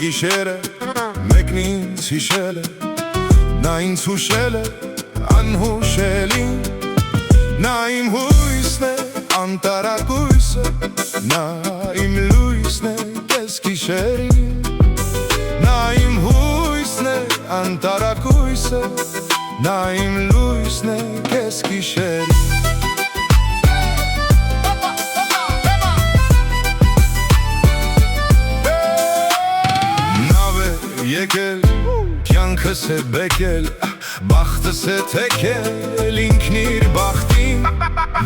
գիշերը մեկն ինձ հիշել է, նա ինձ հուշել է անհուշելի, նա իմ հույսն է անտարակույսը, նա իմ լույսն է կես գիշերի, նա իմ հույսն է անտարակույսը, նա իմ լույսն է կես գիշերի։ Եկել, կյանքս է բեկել, բախտս է թեքել ինքն իր բախտին,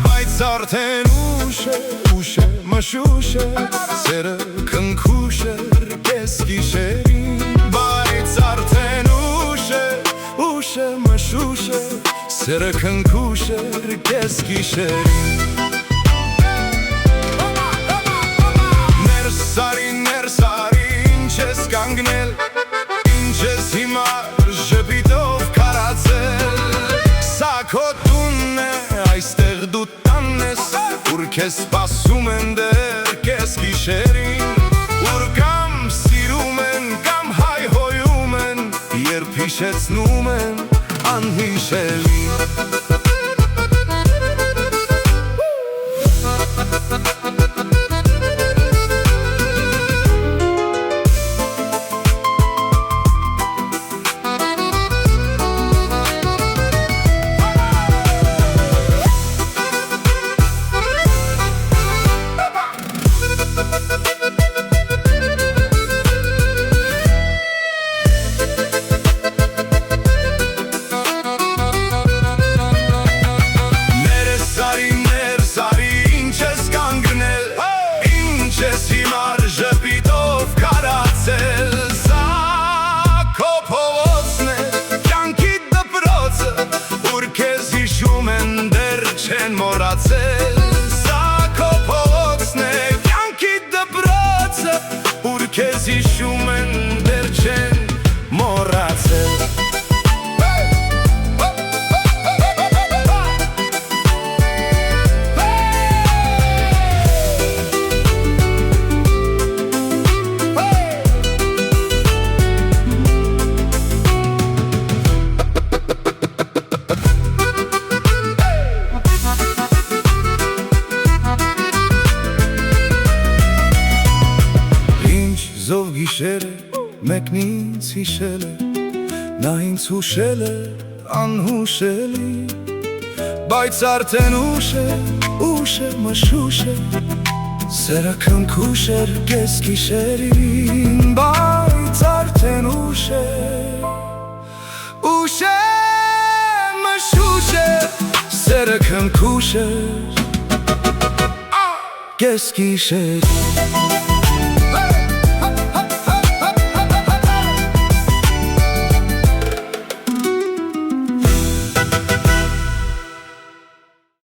բայց արդեն ուշ է, մշուշ է, սերը քնքուշ է կես գիշերին, բայց արդեն ուշ է, մշուշ է, սերը քնքուշ է կես գիշերին։ Ներսարի, ինչ ես կանգնել, Ես հիմար ժպիտով կարացել, սա քո տունն է, այստեղ դու տանն ես, ուր քեզ սպասում են դեռ կես գիշերին, ուր կամ սիրում են, կամ հայհոյում են, երբ հիշեցնում են անհիշելին։ Սա քո փողոցն է, կյանքի դպրոցը, ուր քեզ հիշում են դեռ չեն մոռացել։ Զով գիշերը մեկն ինձ հիշել է, նա ինձ հուշել է անհուշելի, բայց արդեն ուշ է, մշուշ է, սերը քնքուշ էր կես գիշերին, բայց արդեն ուշ է, մշուշ է, սերը քնքուշ էր կես գիշերին։